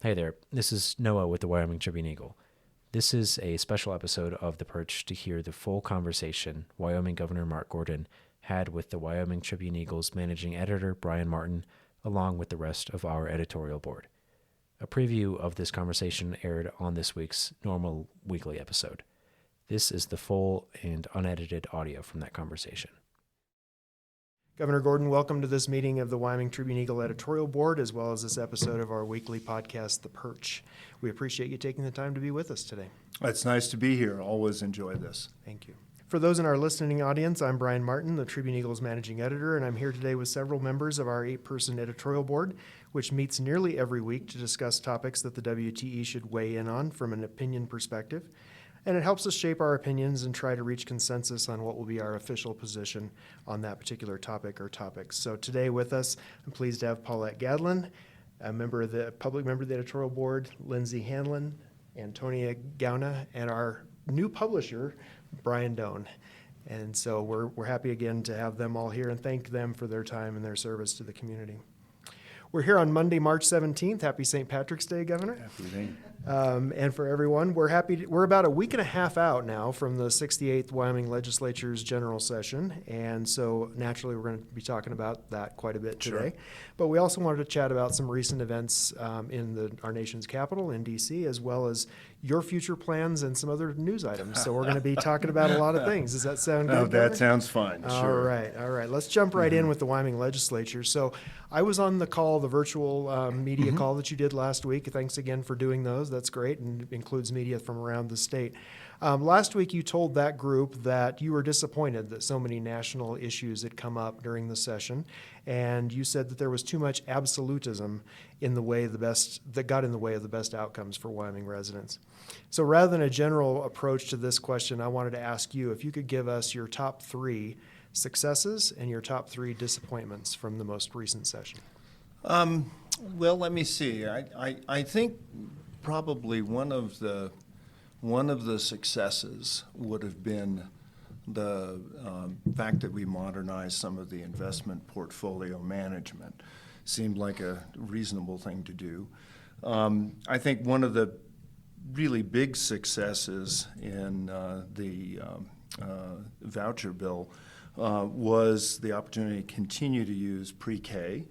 Hey there, this is Noah with the Wyoming Tribune Eagle. This is a special episode of The Perch to hear the full conversation Wyoming Governor Mark Gordon had with the Wyoming Tribune Eagle's managing editor, Brian Martin, along with the rest of our editorial board. A preview of this conversation aired on this week's normal weekly episode. This is the full and unedited audio from that conversation. Governor Gordon, welcome to this meeting of the Wyoming Tribune Eagle Editorial Board, as well as this episode of our weekly podcast, The Perch. We appreciate you taking the time to be with us today. It's nice to be here. Always enjoy this. Thank you. For those in our listening audience, I'm Brian Martin, the Tribune Eagle's managing editor, and I'm here today with several members of our 8-person editorial board, which meets nearly every week to discuss topics that the WTE should weigh in on from an opinion perspective. And it helps us shape our opinions and try to reach consensus on what will be our official position on that particular topic or topics. So today with us, I'm pleased to have Paulette Gadlin, a public member of the editorial board, Lindsay Hanlon, Antonia Gauna, and our new publisher, Brian Doan. And so we're happy again to have them all here and thank them for their time and their service to the community. We're here on Monday, March 17th. Happy St. Patrick's Day, Governor. Happy day. And for everyone, we're about a week and a half out now from the 68th Wyoming Legislature's general session, and so naturally we're going to be talking about that quite a bit today. Sure. But we also wanted to chat about some recent events in our nation's capital, in D.C., as well as your future plans and some other news items. So we're going to be talking about a lot of things. Does that sound good? Oh, Governor? that sounds fine. Sure. All right. Let's jump right in with the Wyoming Legislature. So I was on the call, the virtual media call that you did last week. Thanks again for doing those. That's great, and includes media from around the state. Last week you told that group that you were disappointed that so many national issues had come up during the session, and you said that there was too much absolutism in the way that got in the way of the best outcomes for Wyoming residents. So rather than a general approach to this question, I wanted to ask you if you could give us your top 3 successes and your top 3 disappointments from the most recent session. Well, let me see. I think probably one of the successes would have been the fact that we modernized some of the investment portfolio management. Seemed like a reasonable thing to do. I think one of the really big successes in the voucher bill was the opportunity to continue to use pre-K.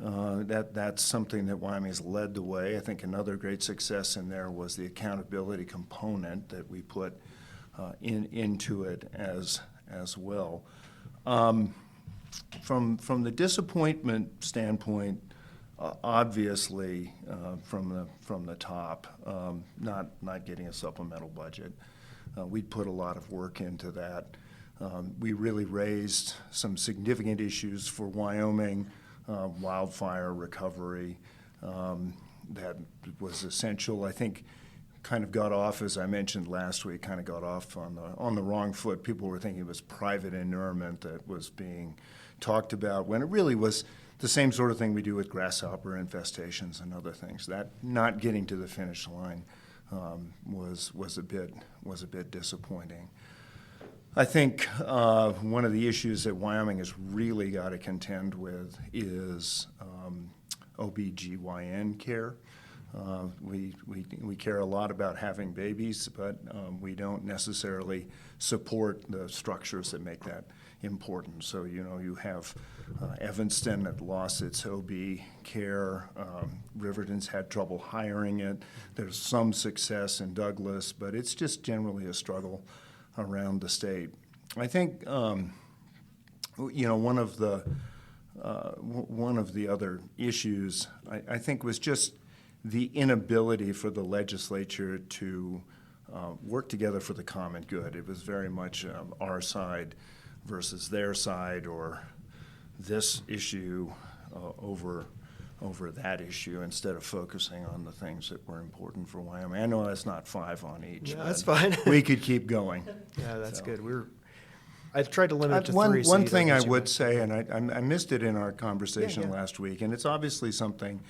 That's something that Wyoming has led the way. I think another great success in there was the accountability component that we put into it as well. From the disappointment standpoint, obviously from the top, not getting a supplemental budget. We put a lot of work into that. We really raised some significant issues for Wyoming. Wildfire recovery, that was essential. I think kind of got off, as I mentioned last week, kind of got off on the wrong foot. People were thinking it was private inurement that was being talked about, when it really was the same sort of thing we do with grasshopper infestations and other things. That not getting to the finish line was a bit disappointing. I think one of the issues that Wyoming has really got to contend with is OBGYN care. We care a lot about having babies, but we don't necessarily support the structures that make that important. So, you have Evanston that lost its OB care. Riverton's had trouble hiring it. There's some success in Douglas, but it's just generally a struggle around the state. I think one of the other issues I think was just the inability for the legislature to work together for the common good. It was very much our side versus their side, or this issue over that issue, instead of focusing on the things that were important for Wyoming. I know that's not 5 on each. Yeah, that's fine. We could keep going. Yeah, that's good. I tried to limit it to 3. One thing I would say, and I missed it in our conversation last week, and it's obviously something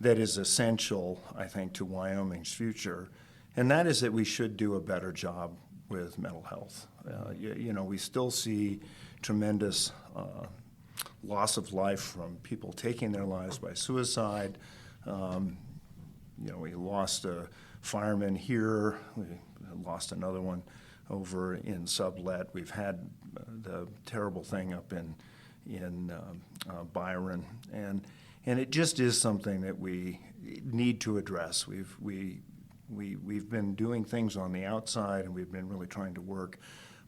that is essential, I think, to Wyoming's future, and that is that we should do a better job with mental health. We still see tremendous loss of life from people taking their lives by suicide. we lost a fireman here. We lost another one over in Sublet. We've had the terrible thing up in Byron, and it just is something that we need to address. We've been doing things on the outside, and we've been really trying to work,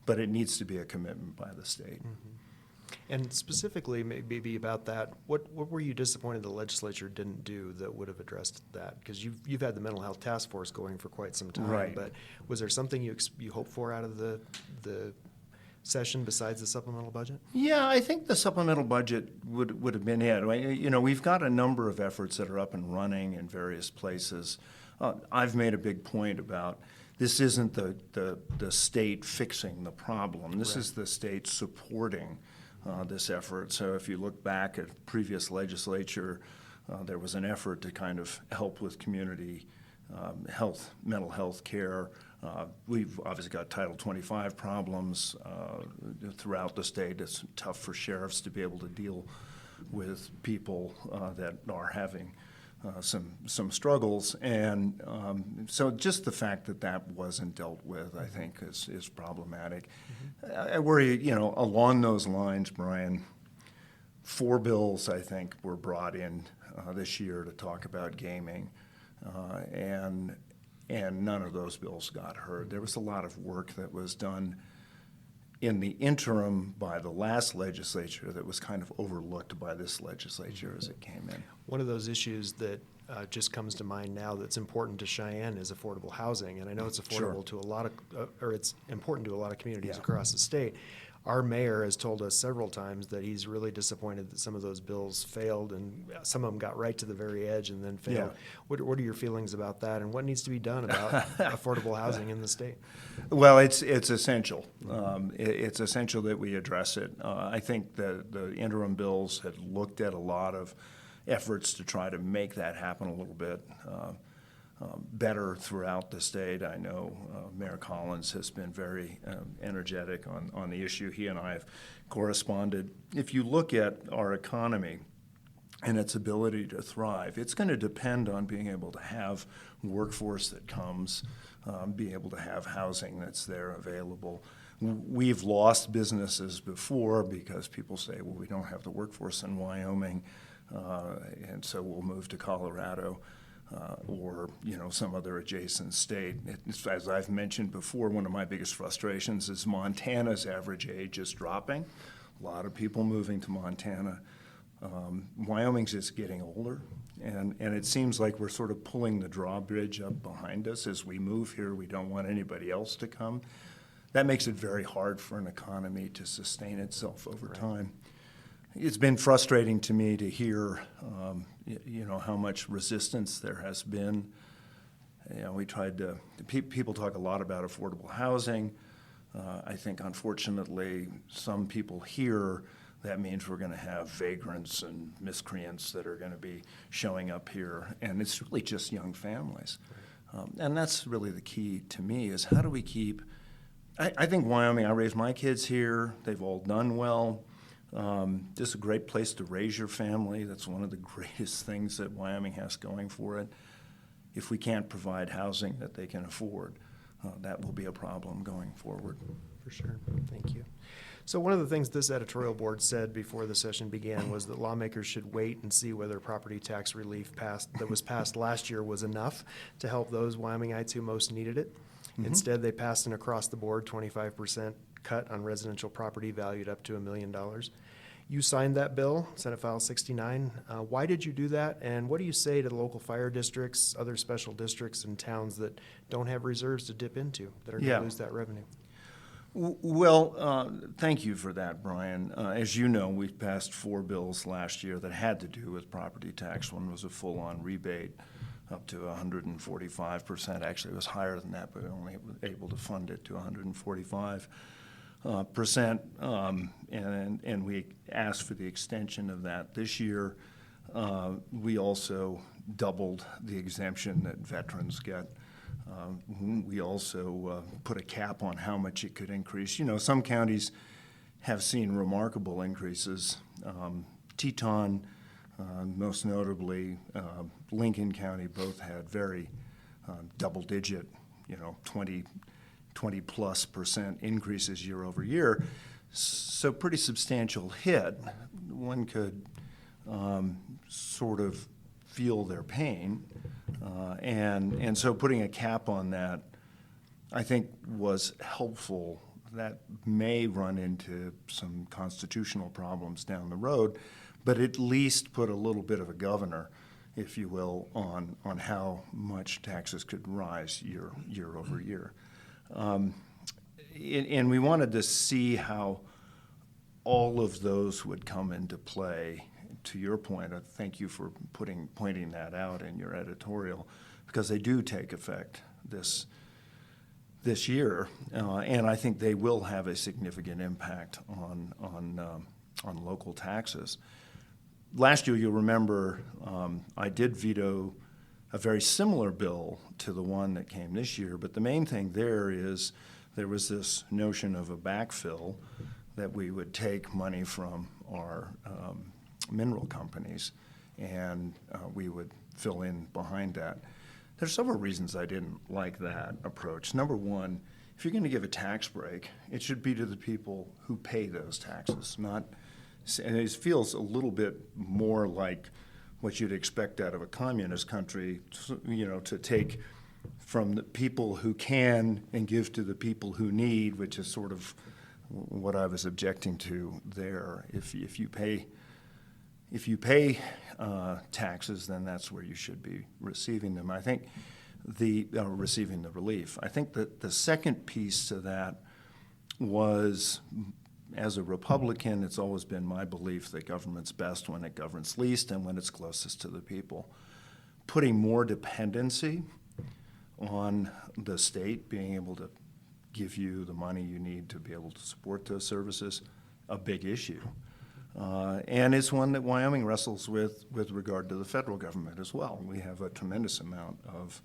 but it needs to be a commitment by the state. Mm-hmm. And specifically, maybe about that, what were you disappointed the legislature didn't do that would have addressed that? Because you've had the mental health task force going for quite some time, right. But was there something you hoped for out of the session besides the supplemental budget? Yeah, I think the supplemental budget would have been it. We've got a number of efforts that are up and running in various places. I've made a big point about this isn't the state fixing the problem. This is the state supporting this effort. So if you look back at previous legislature, there was an effort to kind of help with community health, mental health care. We've obviously got Title 25 problems throughout the state. It's tough for sheriffs to be able to deal with people that are having some struggles, and so just the fact that wasn't dealt with, I think, is problematic. Mm-hmm. I worry, along those lines, Brian, 4 bills, I think, were brought in this year to talk about gaming, and none of those bills got heard. There was a lot of work that was done in the interim by the last legislature that was kind of overlooked by this legislature as it came in. One of those issues that just comes to mind now that's important to Cheyenne is affordable housing, and I know it's affordable to a lot of, or it's important to a lot of communities across the state. Our mayor has told us several times that he's really disappointed that some of those bills failed, and some of them got right to the very edge and then failed. Yeah. What are your feelings about that, and what needs to be done about affordable housing in the state? Well, it's essential. It's essential that we address it. I think the interim bills had looked at a lot of efforts to try to make that happen a little bit better throughout the state. I know Mayor Collins has been very energetic on the issue. He and I have corresponded. If you look at our economy and its ability to thrive, it's going to depend on being able to have workforce that comes, be able to have housing that's there available. We've lost businesses before because people say, well, we don't have the workforce in Wyoming, and so we'll move to Colorado. Or some other adjacent state. As I've mentioned before, one of my biggest frustrations is Montana's average age is dropping. A lot of people moving to Montana. Wyoming's just getting older, and it seems like we're sort of pulling the drawbridge up behind us as we move here. We don't want anybody else to come. That makes it very hard for an economy to sustain itself over time. It's been frustrating to me to hear, how much resistance there has been. We tried to. People talk a lot about affordable housing. I think, unfortunately, some people hear that means we're going to have vagrants and miscreants that are going to be showing up here, and it's really just young families. And that's really the key to me: is how do we keep? I think Wyoming. I raised my kids here; they've all done well. This is a great place to raise your family. That's one of the greatest things that Wyoming has going for it. If we can't provide housing that they can afford, that will be a problem going forward. For sure. Thank you. So one of the things this editorial board said before the session began was that lawmakers should wait and see whether property tax relief that was passed last year was enough to help those Wyomingites who most needed it. Mm-hmm. Instead, they passed an across-the-board 25% cut on residential property valued up to $1 million. You signed that bill, Senate File 69. Why did you do that, and what do you say to the local fire districts, other special districts, and towns that don't have reserves to dip into, that are going to lose that revenue? Well, thank you for that, Brian. As you know, we passed 4 bills last year that had to do with property tax. One was a full-on rebate up to 145%. Actually, it was higher than that, but we were only able to fund it to 145%. And we asked for the extension of that this year. We also doubled the exemption that veterans get. We also put a cap on how much it could increase. Some counties have seen remarkable increases. Teton, Most notably, Lincoln County both had very double-digit, 20+% increases year over year. So pretty substantial hit. One could sort of feel their pain. And so putting a cap on that, I think, was helpful. That may run into some constitutional problems down the road, but at least put a little bit of a governor, if you will, on how much taxes could rise year over year. And we wanted to see how all of those would come into play. To your point, I thank you for pointing that out in your editorial, because they do take effect this year, and I think they will have a significant impact on local taxes. Last year, you'll remember, I did veto a very similar bill to the one that came this year, but the main thing there is there was this notion of a backfill, that we would take money from our mineral companies and we would fill in behind that. There's several reasons I didn't like that approach. Number one, if you're going to give a tax break, it should be to the people who pay those taxes, not, and it feels a little bit more like what you'd expect out of a communist country, to take from the people who can and give to the people who need, which is sort of what I was objecting to there. If you pay taxes, then that's where you should be receiving them. I think receiving the relief. I think that the second piece to that was, as a Republican, it's always been my belief that government's best when it governs least and when it's closest to the people. Putting more dependency on the state being able to give you the money you need to be able to support those services, a big issue. And it's one that Wyoming wrestles with regard to the federal government as well. We have a tremendous amount of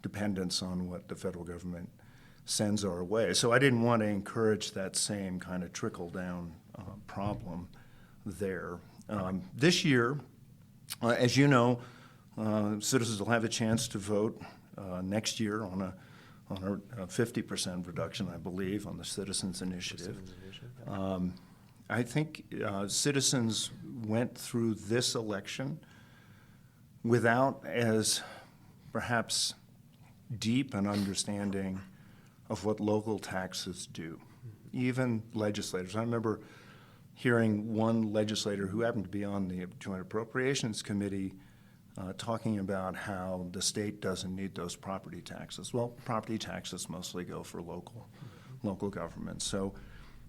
dependence on what the federal government sends our way. So I didn't want to encourage that same kind of trickle-down problem there. This year, as you know, citizens will have a chance to vote next year on a 50% reduction, I believe, on the Citizens Initiative. I think citizens went through this election without as perhaps deep an understanding of what local taxes do. Even legislators. I remember hearing one legislator who happened to be on the Joint Appropriations Committee talking about how the state doesn't need those property taxes. Well, property taxes mostly go for local government. So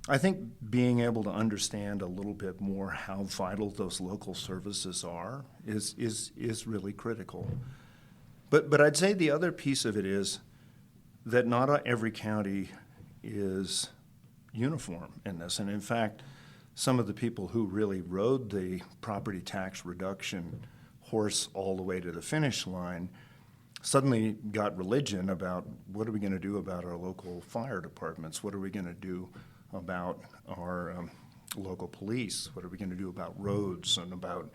I think being able to understand a little bit more how vital those local services are is really critical. But I'd say the other piece of it is that not every county is uniform in this. And in fact, some of the people who really rode the property tax reduction horse all the way to the finish line suddenly got religion about what are we going to do about our local fire departments? What are we going to do about our local police? What are we going to do about roads and about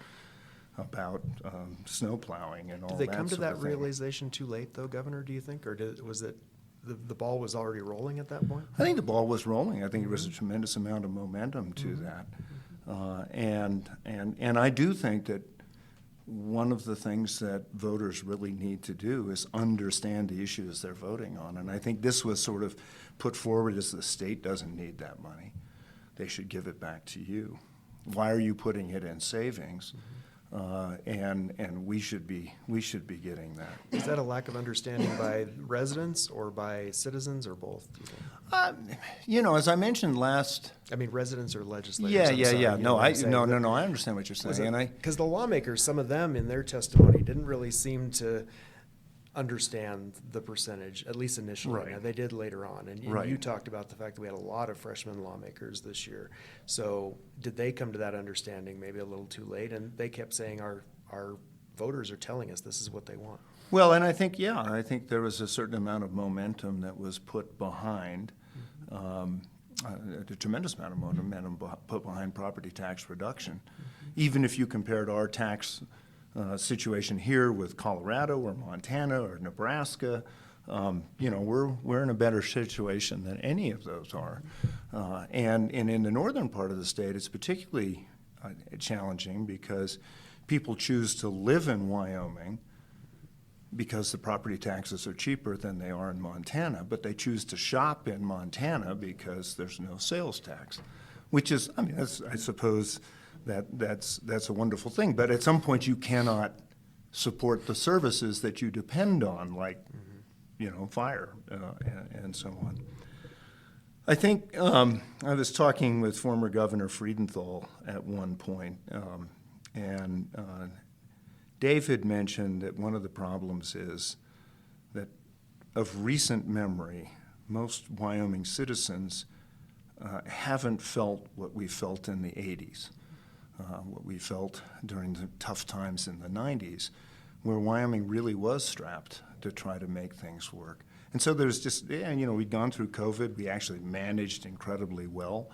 snow plowing and all that? Did they come to sort that of thing. realization too late, though, Governor, do you think? Or was it the ball was already rolling at that point? I think the ball was rolling. I think there was a tremendous amount of momentum to that. And I do think that one of the things that voters really need to do is understand the issues they're voting on. And I think this was sort of put forward as the state doesn't need that money. They should give it back to you. Why are you putting it in savings? And we should be getting that. Is that a lack of understanding by residents or by citizens or both, do you think? As I mentioned last. I mean, residents or legislators? Yeah. No, I understand what you're saying. Because the lawmakers, some of them in their testimony didn't really seem to understand the percentage, at least initially. Right. Now, they did later on. And Right. you talked about the fact that we had a lot of freshman lawmakers this year. So did they come to that understanding maybe a little too late? And they kept saying our voters are telling us this is what they want. Well, and I think there was a certain amount of momentum that was put behind, a tremendous amount of momentum put behind property tax reduction. even if you compared our tax situation here with Colorado or Montana or Nebraska, we're in a better situation than any of those are. And in the northern part of the state, it's particularly challenging because people choose to live in Wyoming because the property taxes are cheaper than they are in Montana, but they choose to shop in Montana because there's no sales tax, which is, I suppose that's a wonderful thing. But at some point, you cannot support the services that you depend on, like, fire and so on. I think I was talking with former Governor Friedenthal at one point, and Dave had mentioned that one of the problems is that of recent memory, most Wyoming citizens haven't felt what we felt in the 80s, what we felt during the tough times in the 90s, where Wyoming really was strapped to try to make things work. And so there's just, we'd gone through COVID. We actually managed incredibly well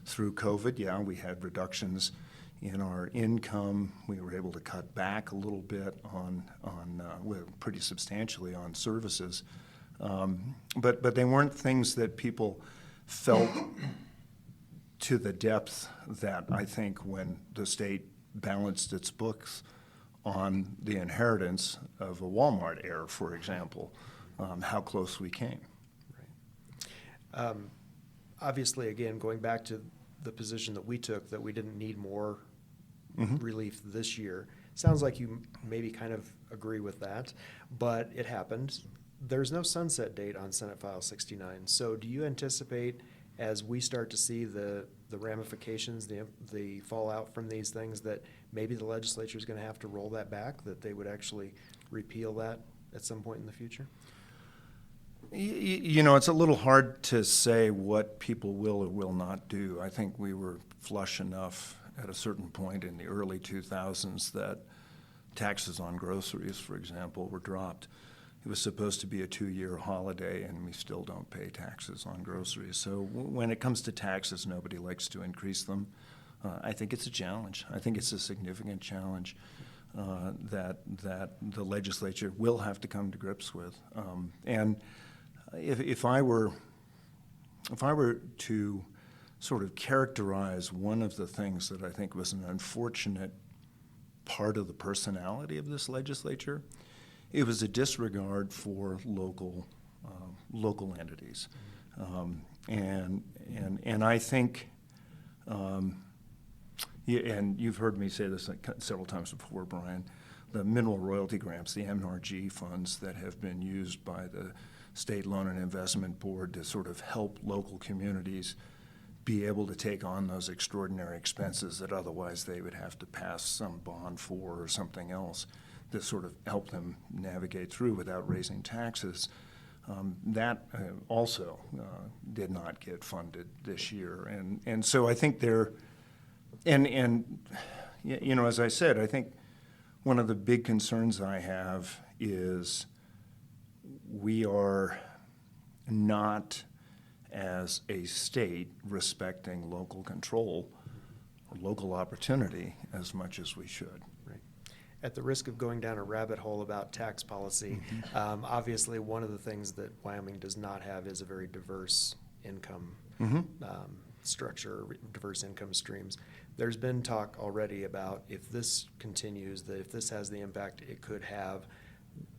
through COVID. Yeah, we had reductions in our income. We were able to cut back a little bit pretty substantially on services. But they weren't things that people felt to the depth that I think when the state balanced its books on the inheritance of a Walmart heir, for example, how close we came. Right. Obviously, again, going back to the position that we took, that we didn't need more relief this year. Sounds like you maybe kind of agree with that, but it happened. There's no sunset date on Senate File 69. So do you anticipate, as we start to see the ramifications, the fallout from these things, that maybe the legislature is going to have to roll that back, that they would actually repeal that at some point in the future? It's a little hard to say what people will or will not do. I think we were flush enough at a certain point in the early 2000s that taxes on groceries, for example, were dropped. It was supposed to be a 2-year holiday, and we still don't pay taxes on groceries. So when it comes to taxes, nobody likes to increase them. I think it's a challenge. I think it's a significant challenge that the legislature will have to come to grips with. And if I were to sort of characterize one of the things that I think was an unfortunate part of the personality of this legislature, it was a disregard for local entities, and I think, and you've heard me say this several times before, Brian, the mineral royalty grants, the MRG funds that have been used by the State Loan and Investment Board to sort of help local communities be able to take on those extraordinary expenses that otherwise they would have to pass some bond for or something else to sort of help them navigate through without raising taxes. That also did not get funded this year. And so I think as I said, I think one of the big concerns I have is we are not, as a state, respecting local control or local opportunity as much as we should. Right. At the risk of going down a rabbit hole about tax policy, obviously one of the things that Wyoming does not have is a very diverse income structure, diverse income streams. There's been talk already about, if this continues, that if this has the impact it could have,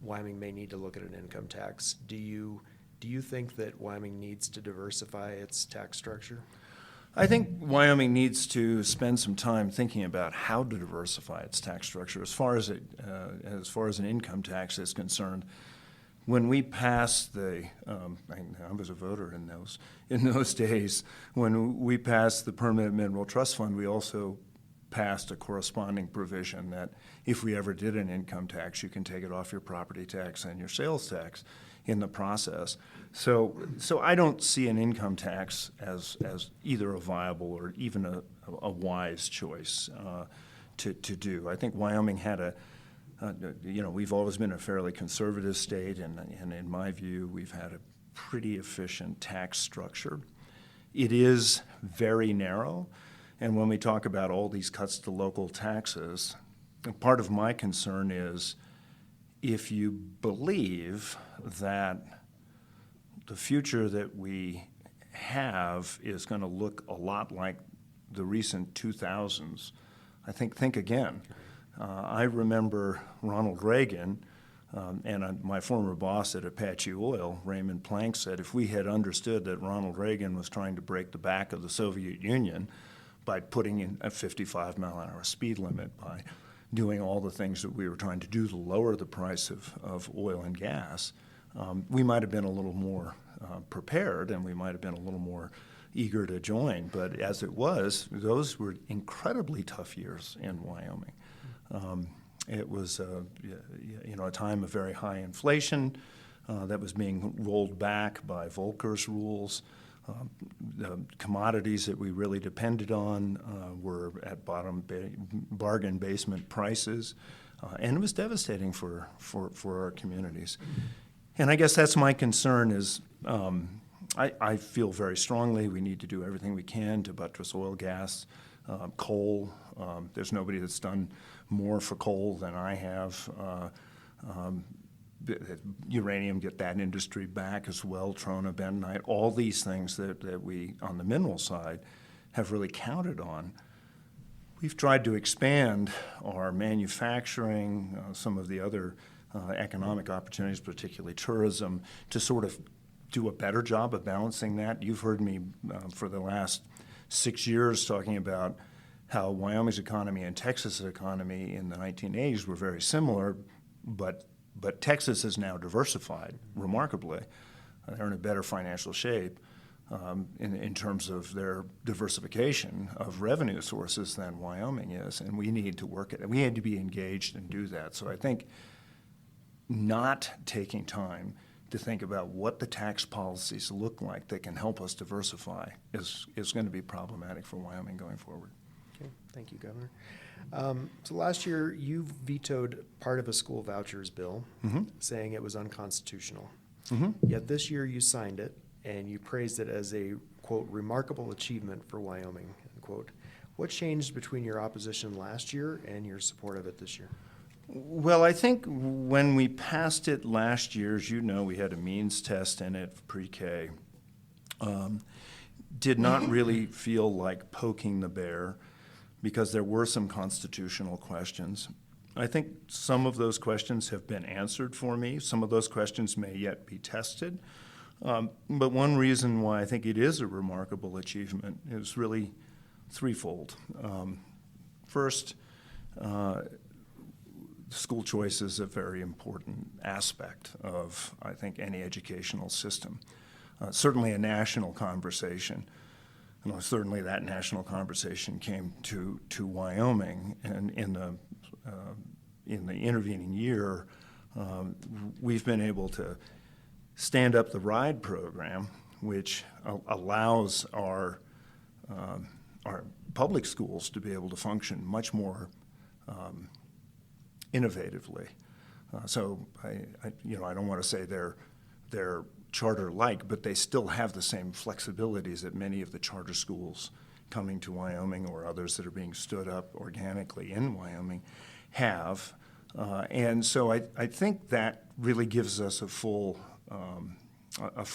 Wyoming may need to look at an income tax. Do you think that Wyoming needs to diversify its tax structure? I think Wyoming needs to spend some time thinking about how to diversify its tax structure. As far as an income tax is concerned, when we passed I was a voter in those days. When we passed the Permanent Mineral Trust Fund, we also passed a corresponding provision that if we ever did an income tax, you can take it off your property tax and your sales tax in the process. So I don't see an income tax as either a viable or even a wise choice to do. I think Wyoming had we've always been a fairly conservative state, and in my view, we've had a pretty efficient tax structure. It is very narrow. And when we talk about all these cuts to local taxes, part of my concern is if you believe that the future that we have is going to look a lot like the recent 2000s, I think again. I remember Ronald Reagan and my former boss at Apache Oil, Raymond Plank, said if we had understood that Ronald Reagan was trying to break the back of the Soviet Union by putting in a 55-mile-an-hour speed limit, by doing all the things that we were trying to do to lower the price of oil and gas, we might have been a little more prepared, and we might have been a little more eager to join. But as it was, those were incredibly tough years in Wyoming. It was a time of very high inflation that was being rolled back by Volcker's rules. The commodities that we really depended on were at bargain basement prices, and it was devastating for our communities. And I guess that's my concern is I feel very strongly we need to do everything we can to buttress oil, gas, coal. There's nobody that's done more for coal than I have. Uranium, get that industry back as well, trona, bentonite, all these things that we, on the mineral side, have really counted on. We've tried to expand our manufacturing, some of the other economic opportunities, particularly tourism, to sort of do a better job of balancing that. You've heard me for the last 6 years talking about how Wyoming's economy and Texas' economy in the 1980s were very similar, but Texas is now diversified remarkably. They're in a better financial shape in terms of their diversification of revenue sources than Wyoming is, and we need to work at it. We had to be engaged and do that. So I think not taking time to think about what the tax policies look like that can help us diversify is going to be problematic for Wyoming going forward. Okay, thank you, Governor. So last year, you vetoed part of a school vouchers bill, saying it was unconstitutional. Yet this year, you signed it, and you praised it as a, quote, remarkable achievement for Wyoming, end quote. What changed between your opposition last year and your support of it this year? Well, I think when we passed it last year, as you know, we had a means test in it for pre-K. Did not really feel like poking the bear because there were some constitutional questions. I think some of those questions have been answered for me. Some of those questions may yet be tested. But one reason why I think it is a remarkable achievement is really threefold. First, school choice is a very important aspect of, I think, any educational system. Certainly a national conversation. And certainly that national conversation came to Wyoming, and in the intervening year, we've been able to stand up the RIDE program, which allows our public schools to be able to function much more innovatively. So I don't want to say they're charter-like, but they still have the same flexibilities that many of the charter schools coming to Wyoming or others that are being stood up organically in Wyoming have. And so I think that really gives us a full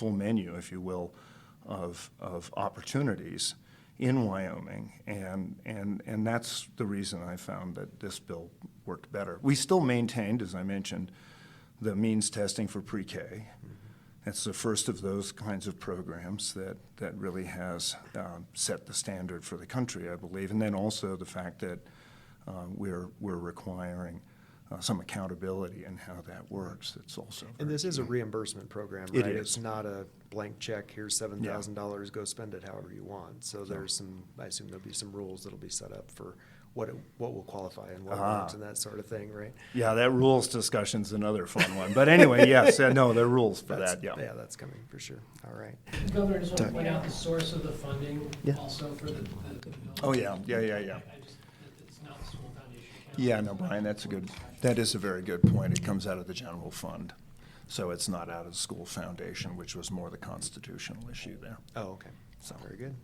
menu, if you will, of opportunities in Wyoming, and that's the reason I found that this bill worked better. We still maintained, as I mentioned, the means testing for pre-K. It's the first of those kinds of programs that really has set the standard for the country, I believe. And then also the fact that we're requiring some accountability in how that works. It's also And this is a reimbursement program, It right? is. It's not a blank check, here's $7,000, go spend it however you want. So there's some, I assume there'll be some rules that'll be set up for what will qualify and what won't and that sort of thing, right? Yeah, that rules discussion's another fun one. But anyway, yes, no, there are rules for That's- that, yeah. Yeah, that's coming for sure. All right. Governor, I just want to point out the source of the funding also for the bill. Oh, yeah. I just, it's not the school foundation account. Yeah, no, Brian, that is a very good point. It comes out of the general fund. So it's not out of the school foundation, which was more the constitutional issue there. Oh, okay. So very good.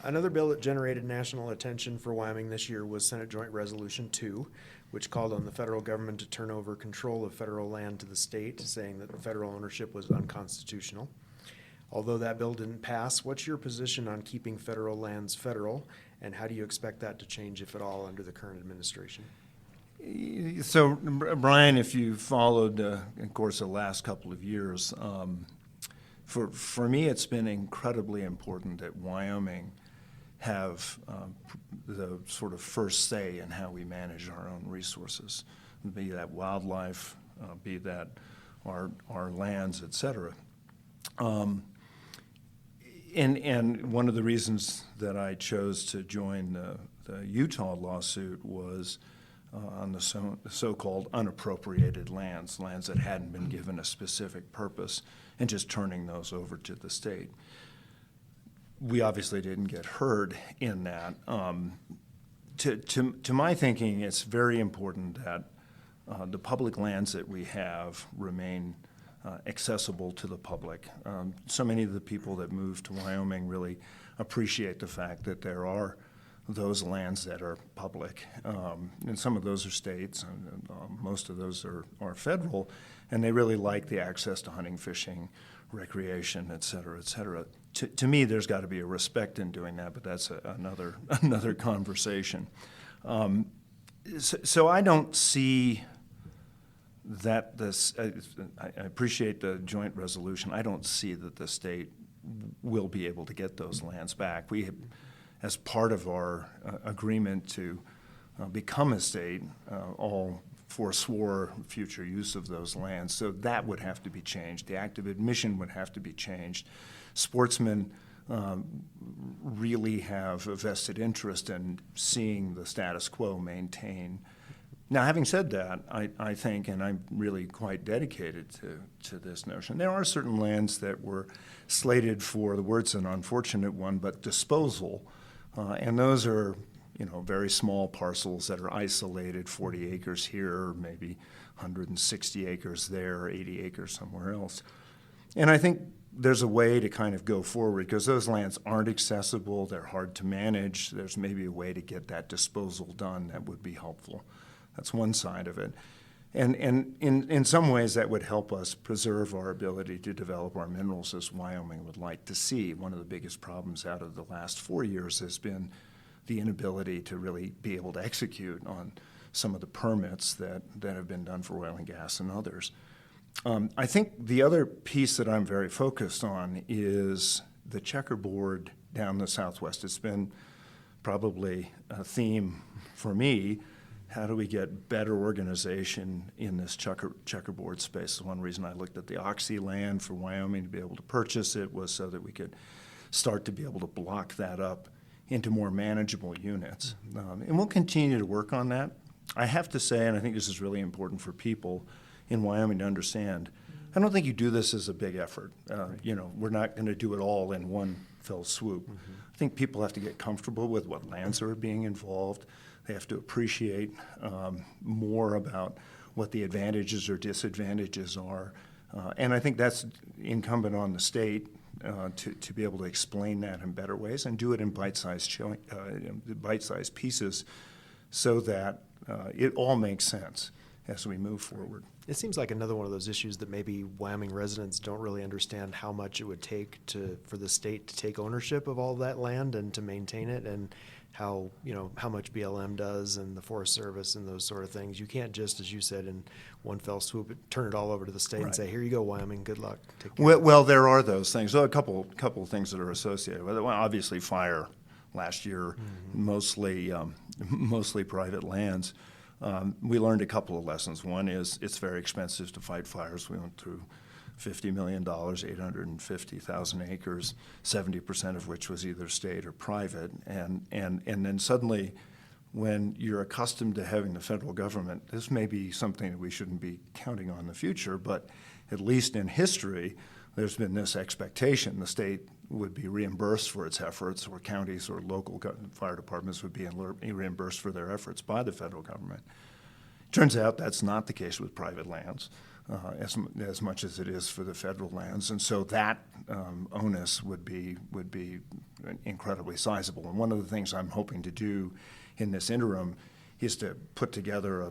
Another bill that generated national attention for Wyoming this year was Senate Joint Resolution 2, which called on the federal government to turn over control of federal land to the state, saying that federal ownership was unconstitutional. Although that bill didn't pass, what's your position on keeping federal lands federal, and how do you expect that to change, if at all, under the current administration? So, Brian, if you followed, of course, the last couple of years, for me, it's been incredibly important that Wyoming have the sort of first say in how we manage our own resources, be that wildlife, be that our lands, et cetera. And one of the reasons that I chose to join the Utah lawsuit was on the so-called unappropriated lands that hadn't been given a specific purpose, and just turning those over to the state. We obviously didn't get heard in that. To my thinking, it's very important that the public lands that we have remain accessible to the public. So many of the people that move to Wyoming really appreciate the fact that there are those lands that are public. And some of those are states, and most of those are federal, and they really like the access to hunting, fishing, recreation, et cetera, et cetera. To me, there's got to be a respect in doing that, but that's another conversation. So I don't see that this, I appreciate the joint resolution. I don't see that the state will be able to get those lands back. We, as part of our agreement to become a state, all forswore future use of those lands. So that would have to be changed. The act of admission would have to be changed. Sportsmen really have a vested interest in seeing the status quo maintained. Now, having said that, I think, and I'm really quite dedicated to this notion, there are certain lands that were slated for, the word's an unfortunate one, but disposal. And those are, very small parcels that are isolated, 40 acres here, maybe 160 acres there, 80 acres somewhere else. And I think there's a way to kind of go forward, because those lands aren't accessible, they're hard to manage. There's maybe a way to get that disposal done that would be helpful. That's one side of it. And in some ways, that would help us preserve our ability to develop our minerals as Wyoming would like to see. One of the biggest problems out of the last 4 years has been the inability to really be able to execute on some of the permits that have been done for oil and gas and others. I think the other piece that I'm very focused on is the checkerboard down the Southwest. It's been probably a theme for me. How do we get better organization in this checkerboard space? One reason I looked at the Oxy land for Wyoming to be able to purchase it was so that we could start to be able to block that up into more manageable units. And we'll continue to work on that. I have to say, and I think this is really important for people in Wyoming to understand, I don't think you do this as a big effort. We're not going to do it all in one fell swoop. Mm-hmm. I think people have to get comfortable with what lands are being involved. They have to appreciate more about what the advantages or disadvantages are. And I think that's incumbent on the state to be able to explain that in better ways and do it in bite-sized pieces so that it all makes sense as we move forward. It seems like another one of those issues that maybe Wyoming residents don't really understand how much it would take for the state to take ownership of all that land and to maintain it, and how much BLM does and the Forest Service and those sort of things. You can't just, as you said, in one fell swoop, turn it all over to the state and say, here you go, Wyoming, good luck. Take care. Well, there are those things. So a couple of things that are associated with it. Well, obviously fire last year, mostly private lands. We learned a couple of lessons. One is it's very expensive to fight fires. We went through $50 million, 850,000 acres, 70% of which was either state or private. And then suddenly, when you're accustomed to having the federal government, this may be something that we shouldn't be counting on in the future, but at least in history, there's been this expectation the state would be reimbursed for its efforts, or counties or local fire departments would be reimbursed for their efforts by the federal government. Turns out that's not the case with private lands. as much as it is for the federal lands, and so that onus would be incredibly sizable. And one of the things I'm hoping to do in this interim is to put together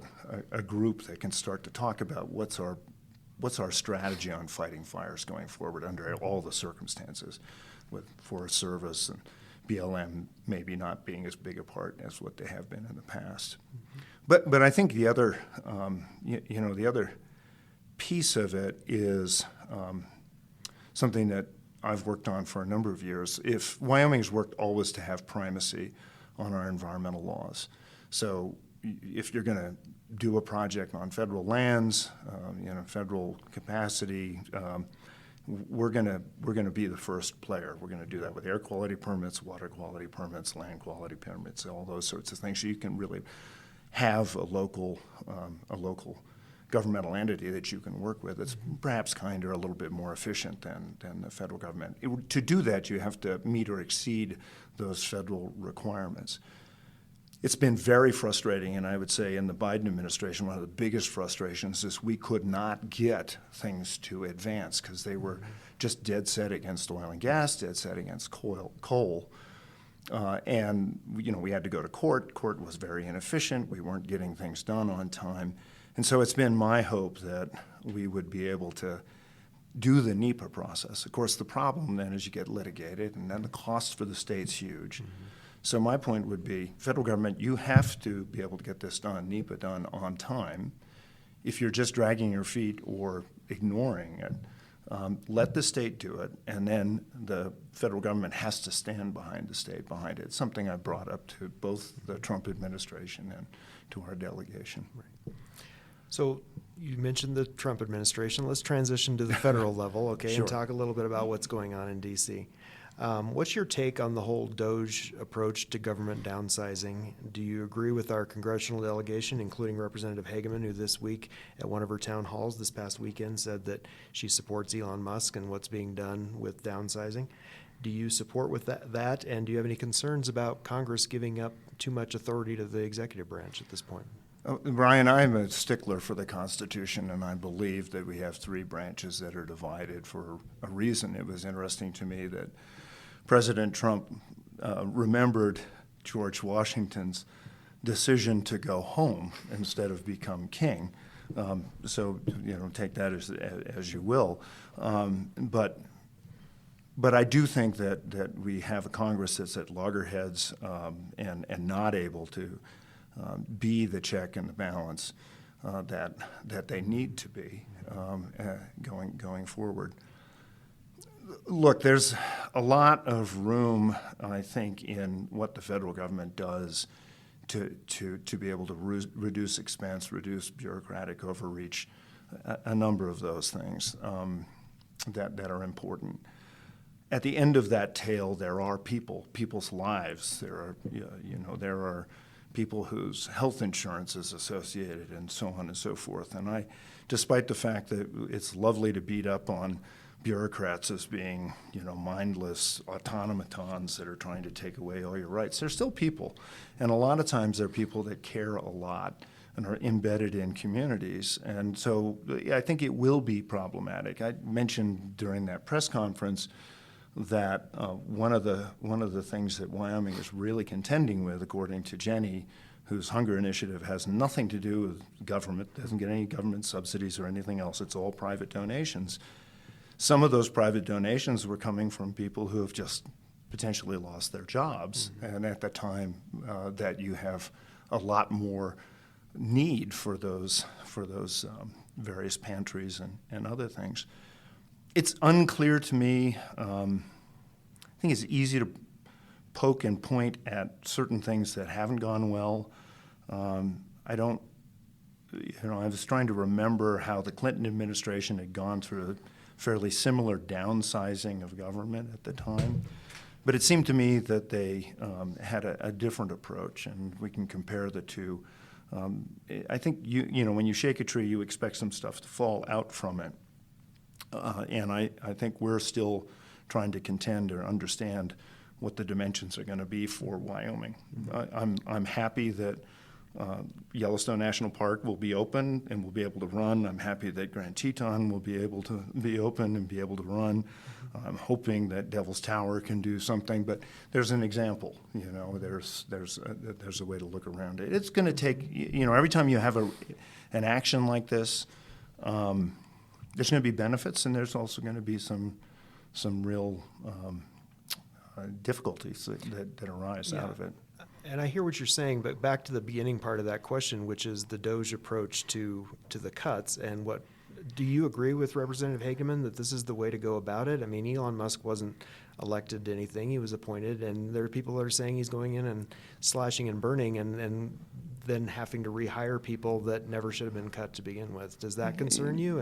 a group that can start to talk about what's our strategy on fighting fires going forward under all the circumstances, with Forest Service and BLM maybe not being as big a part as what they have been in the past. Mm-hmm. But I think the other the other piece of it is something that I've worked on for a number of years. If Wyoming's worked always to have primacy on our environmental laws, so if you're going to do a project on federal lands, federal capacity, we're going to be the first player. We're going to do that with air quality permits, water quality permits, land quality permits, all those sorts of things. So you can really have a local governmental entity that you can work with that's perhaps kinder, a little bit more efficient than the federal government. To do that, you have to meet or exceed those federal requirements. It's been very frustrating, and I would say in the Biden administration, one of the biggest frustrations is we could not get things to advance because they were just dead set against oil and gas, dead set against coal. And we had to go to court. Court was very inefficient. We weren't getting things done on time. And so it's been my hope that we would be able to do the NEPA process. Of course, the problem then is you get litigated, and then the cost for the state's huge. Mm-hmm. So my point would be, federal government, you have to be able to get this done, NEPA done on time. If you're just dragging your feet or ignoring it, let the state do it, and then the federal government has to stand behind the state behind it. It's something I brought up to both the Trump administration and to our delegation. Right. So you mentioned the Trump administration. Let's transition to the federal level, okay, Sure. and talk a little bit about what's going on in D.C. What's your take on the whole DOGE approach to government downsizing? Do you agree with our congressional delegation, including Representative Hageman, who this week at one of her town halls this past weekend said that she supports Elon Musk and what's being done with downsizing? Do you support with that, and do you have any concerns about Congress giving up too much authority to the executive branch at this point? Brian, I'm a stickler for the Constitution, and I believe that we have three branches that are divided for a reason. It was interesting to me that President Trump remembered George Washington's decision to go home instead of become king. So take that as you will. But I do think that we have a Congress that's at loggerheads and not able to be the check and the balance that they need to be going forward. Look, there's a lot of room, I think, in what the federal government does to be able to reduce expense, reduce bureaucratic overreach, a number of those things that are important. At the end of that tale, there are people's lives. There are people whose health insurance is associated, and so on and so forth. And despite the fact that it's lovely to beat up on bureaucrats as being, mindless automatons that are trying to take away all your rights, they're still people. And a lot of times they're people that care a lot and are embedded in communities. And so I think it will be problematic. I mentioned during that press conference that one of the things that Wyoming is really contending with, according to Jenny, whose hunger initiative has nothing to do with government, doesn't get any government subsidies or anything else, it's all private donations. Some of those private donations were coming from people who have just potentially lost their jobs, mm-hmm. and at the time that you have a lot more need for those various pantries and other things. It's unclear to me. I think it's easy to poke and point at certain things that haven't gone well. I was trying to remember how the Clinton administration had gone through a fairly similar downsizing of government at the time. But it seemed to me that they had a different approach, and we can compare the two. I think, when you shake a tree, you expect some stuff to fall out from it. And I think we're still trying to contend or understand what the dimensions are going to be for Wyoming. I'm happy that Yellowstone National Park will be open and will be able to run. I'm happy that Grand Teton will be able to be open and be able to run. I'm hoping that Devil's Tower can do something, but there's an example. There's a way to look around it. It's going to take, every time you have an action like this, there's going to be benefits, and there's also going to be some real difficulties that arise out of it. And I hear what you're saying, but back to the beginning part of that question, which is the DOGE approach to the cuts. And do you agree with Representative Hageman that this is the way to go about it? I mean, Elon Musk wasn't elected to anything. He was appointed, and there are people that are saying he's going in and slashing and burning and then having to rehire people that never should have been cut to begin with. Does that concern you?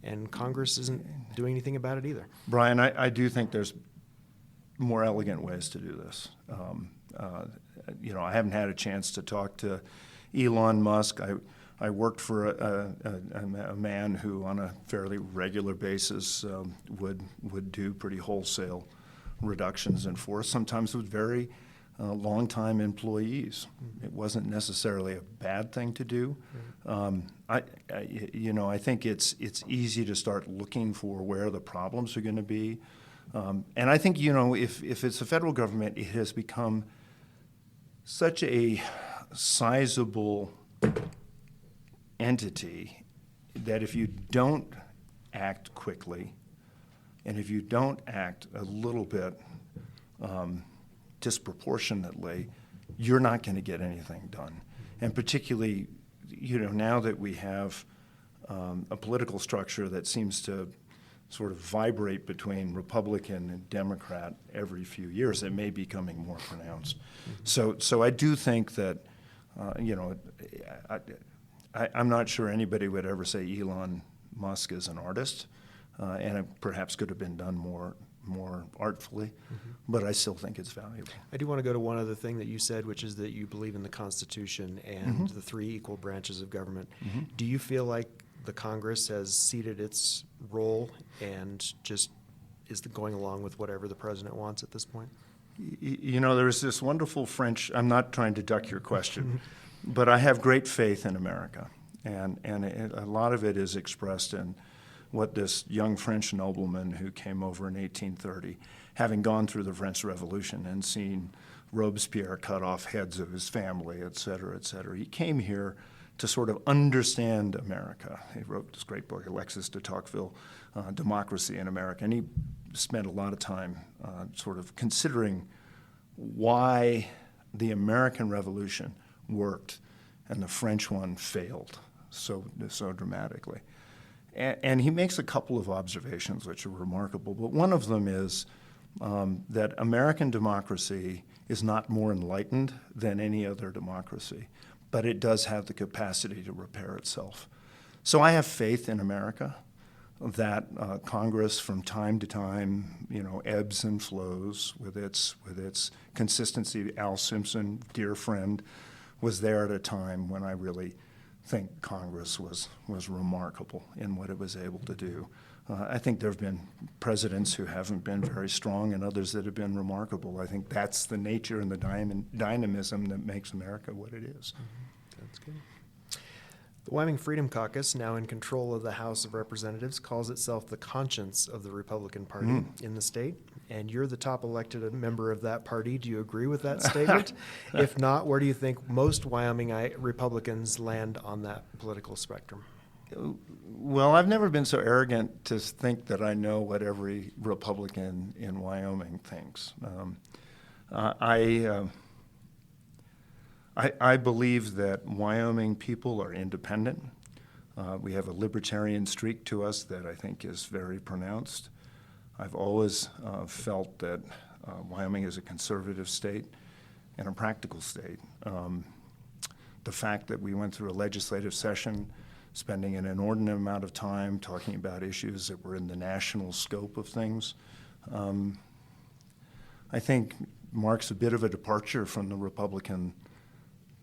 And Congress isn't doing anything about it either. Brian, I do think there's more elegant ways to do this. I haven't had a chance to talk to Elon Musk. I worked for a man who, on a fairly regular basis, would do pretty wholesale reductions in force, sometimes with very long-time employees. It wasn't necessarily a bad thing to do. I think it's easy to start looking for where the problems are going to be. And I think, if it's the federal government, it has become such a sizable entity that if you don't act quickly, and if you don't act a little bit disproportionately, you're not going to get anything done. And particularly, now that we have a political structure that seems to sort of vibrate between Republican and Democrat every few years, it may be becoming more pronounced. So I do think that, I'm not sure anybody would ever say Elon Musk is an artist, and it perhaps could have been done more artfully, but I still think it's valuable. I do want to go to one other thing that you said, which is that you believe in the Constitution and the three equal branches of government. Do you feel like the Congress has ceded its role and just is going along with whatever the president wants at this point? There's this wonderful French, I'm not trying to duck your question, but I have great faith in America. And a lot of it is expressed in what this young French nobleman who came over in 1830, having gone through the French Revolution and seen Robespierre cut off heads of his family, et cetera, he came here to sort of understand America. He wrote this great book, Alexis de Tocqueville, Democracy in America, and he spent a lot of time sort of considering why the American Revolution worked and the French one failed so dramatically. And he makes a couple of observations which are remarkable, but one of them is that American democracy is not more enlightened than any other democracy, but it does have the capacity to repair itself. So I have faith in America that Congress from time to time, ebbs and flows with its consistency. Al Simpson, dear friend, was there at a time when I really think Congress was remarkable in what it was able to do. I think there have been presidents who haven't been very strong and others that have been remarkable. I think that's the nature and the dynamism that makes America what it is. That's good. The Wyoming Freedom Caucus, now in control of the House of Representatives, calls itself the conscience of the Republican Party in the state, and you're the top elected member of that party. Do you agree with that statement? If not, where do you think most Wyoming Republicans land on that political spectrum? Well, I've never been so arrogant to think that I know what every Republican in Wyoming thinks. I believe that Wyoming people are independent. We have a libertarian streak to us that I think is very pronounced. I've always felt that Wyoming is a conservative state and a practical state. The fact that we went through a legislative session spending an inordinate amount of time talking about issues that were in the national scope of things, I think marks a bit of a departure from the Republican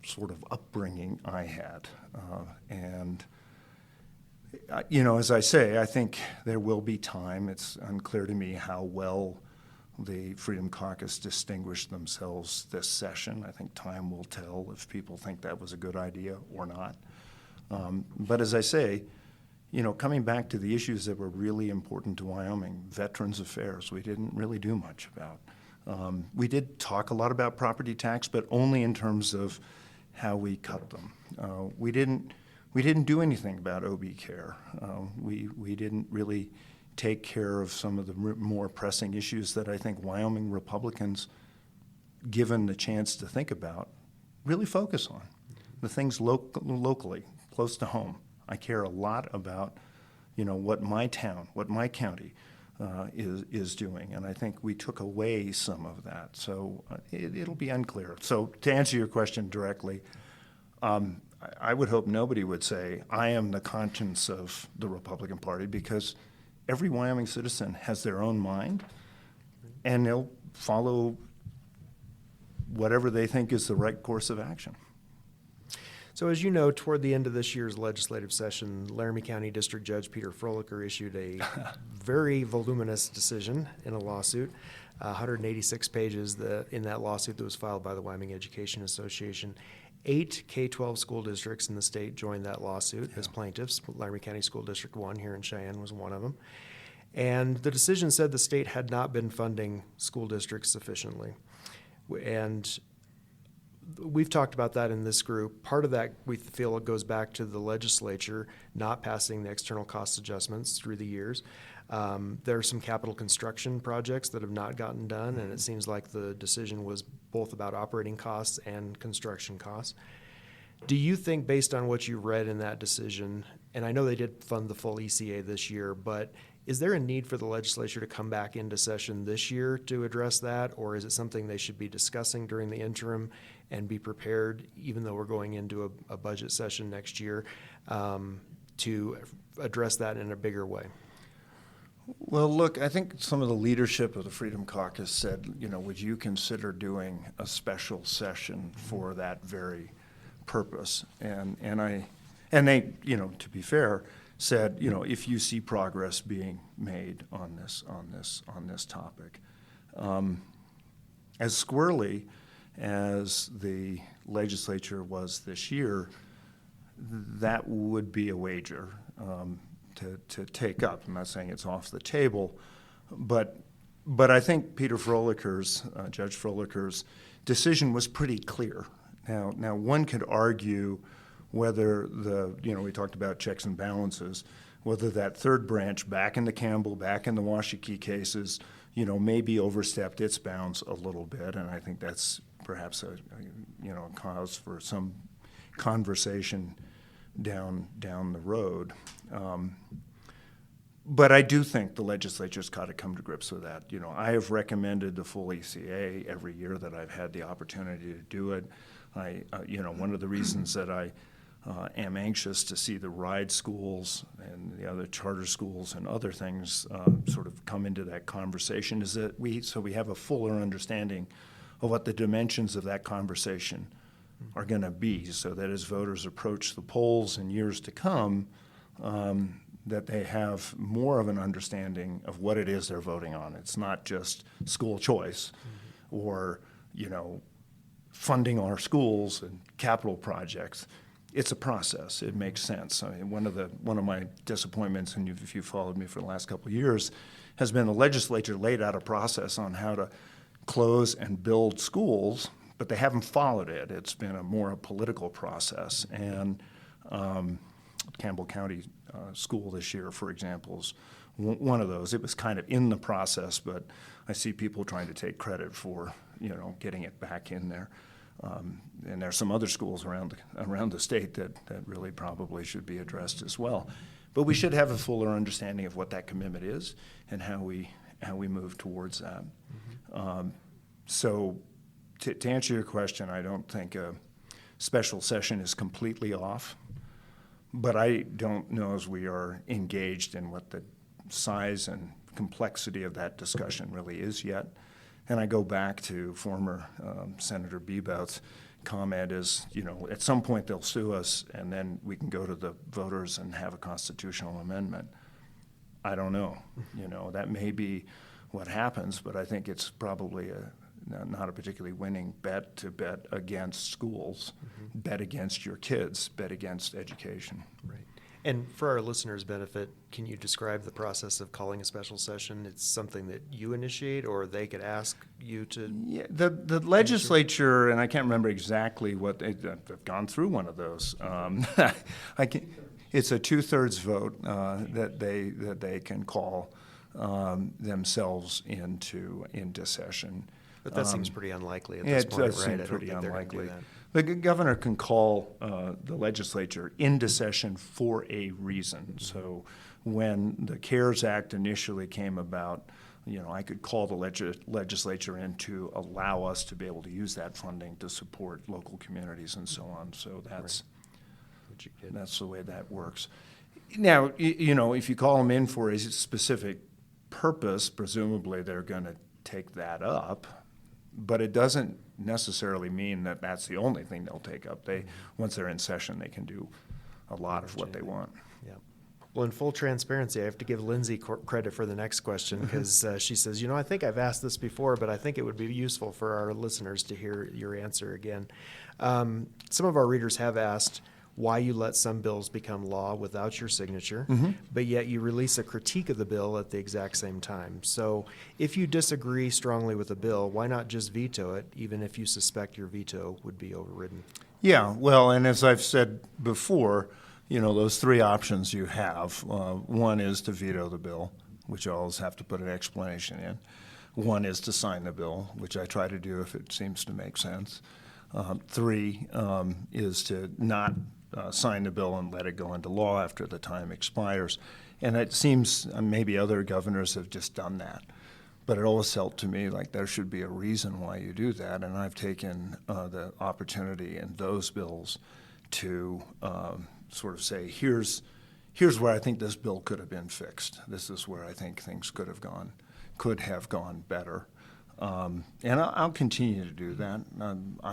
sort of upbringing I had. As I say, I think there will be time. It's unclear to me how well the Freedom Caucus distinguished themselves this session. I think time will tell if people think that was a good idea or not. But as I say, coming back to the issues that were really important to Wyoming, Veterans Affairs, we didn't really do much about. We did talk a lot about property tax, but only in terms of how we cut them. We didn't do anything about OB care. We didn't really take care of some of the more pressing issues that I think Wyoming Republicans, given the chance to think about, really focus on. The things locally, close to home. I care a lot about, what my town, what my county is doing, and I think we took away some of that. So it'll be unclear. So to answer your question directly, I would hope nobody would say, I am the conscience of the Republican Party, because every Wyoming citizen has their own mind, and they'll follow whatever they think is the right course of action. So as you know, toward the end of this year's legislative session, Laramie County District Judge Peter Froelicher issued a very voluminous decision in a lawsuit, 186 pages in that lawsuit that was filed by the Wyoming Education Association. 8 K-12 school districts in the state joined that lawsuit as plaintiffs. Laramie County School District 1 here in Cheyenne was one of them. And the decision said the state had not been funding school districts sufficiently. And we've talked about that in this group. Part of that, we feel, it goes back to the legislature not passing the external cost adjustments through the years. There are some capital construction projects that have not gotten done, and it seems like the decision was both about operating costs and construction costs. Do you think, based on what you read in that decision, and I know they did fund the full ECA this year, but is there a need for the legislature to come back into session this year to address that, or is it something they should be discussing during the interim and be prepared, even though we're going into a budget session next year, to address that in a bigger way? Well, look, I think some of the leadership of the Freedom Caucus said, would you consider doing a special session for that very purpose? And they, to be fair, said, if you see progress being made on this topic. As squirrely as the legislature was this year, that would be a wager to take up. I'm not saying it's off the table, but I think Peter Froelicher's, Judge Froelicher's decision was pretty clear. Now one could argue whether we talked about checks and balances, whether that third branch back in the Campbell, back in the Washakie cases, maybe overstepped its bounds a little bit, and I think that's perhaps a cause for some conversation down the road. But I do think the legislature's got to come to grips with that. I have recommended the full ECA every year that I've had the opportunity to do it. One of the reasons that I am anxious to see the RIDE schools and the other charter schools and other things sort of come into that conversation is that we have a fuller understanding of what the dimensions of that conversation are going to be, so that as voters approach the polls in years to come, that they have more of an understanding of what it is they're voting on. It's not just school choice or, funding our schools and capital projects. It's a process. It makes sense. I mean, one of my disappointments, and if you followed me for the last couple of years, has been the legislature laid out a process on how to close and build schools, but they haven't followed it. It's been a more political process. And Campbell County School this year, for example, is one of those. It was kind of in the process, but I see people trying to take credit for getting it back in there. And there are some other schools around the state that really probably should be addressed as well. But we should have a fuller understanding of what that commitment is and how we move towards that. So to answer your question, I don't think a special session is completely off, but I don't know as we are engaged in what the size and complexity of that discussion really is yet. And I go back to former Senator Bebout's comment is, at some point they'll sue us and then we can go to the voters and have a constitutional amendment. I don't know. That may be what happens, but I think it's probably not a particularly winning bet to bet against schools, bet against your kids, bet against education. Right. And for our listeners' benefit, can you describe the process of calling a special session? It's something that you initiate, or they could ask you to? Yeah, the legislature, and I can't remember exactly what I've gone through one of those. It's a 2/3 vote that they can call themselves into session. But that seems pretty unlikely at this point, It does right? seem I don't pretty think they're gonna do unlikely. that. The governor can call the legislature into session for a reason. So when the CARES Act initially came about, I could call the legislature in to allow us to be able to use that funding to support local communities and so on. So that's the way that works. Now, if you call them in for a specific purpose, presumably they're going to take that up. But it doesn't necessarily mean that that's the only thing they'll take up. Once they're in session, they can do a lot of what they want. Yeah. Well, in full transparency, I have to give Lindsay credit for the next question because she says, I think I've asked this before, but I think it would be useful for our listeners to hear your answer again. Some of our readers have asked why you let some bills become law without your signature, but yet you release a critique of the bill at the exact same time. So if you disagree strongly with a bill, why not just veto it, even if you suspect your veto would be overridden? Yeah, well, and as I've said before, those three options you have. One is to veto the bill, which I always have to put an explanation in. One is to sign the bill, which I try to do if it seems to make sense. Three is to not sign the bill and let it go into law after the time expires. And it seems maybe other governors have just done that. But it always felt to me like there should be a reason why you do that. And I've taken the opportunity in those bills to sort of say, here's where I think this bill could have been fixed. This is where I think things could have gone better. And I'll continue to do that.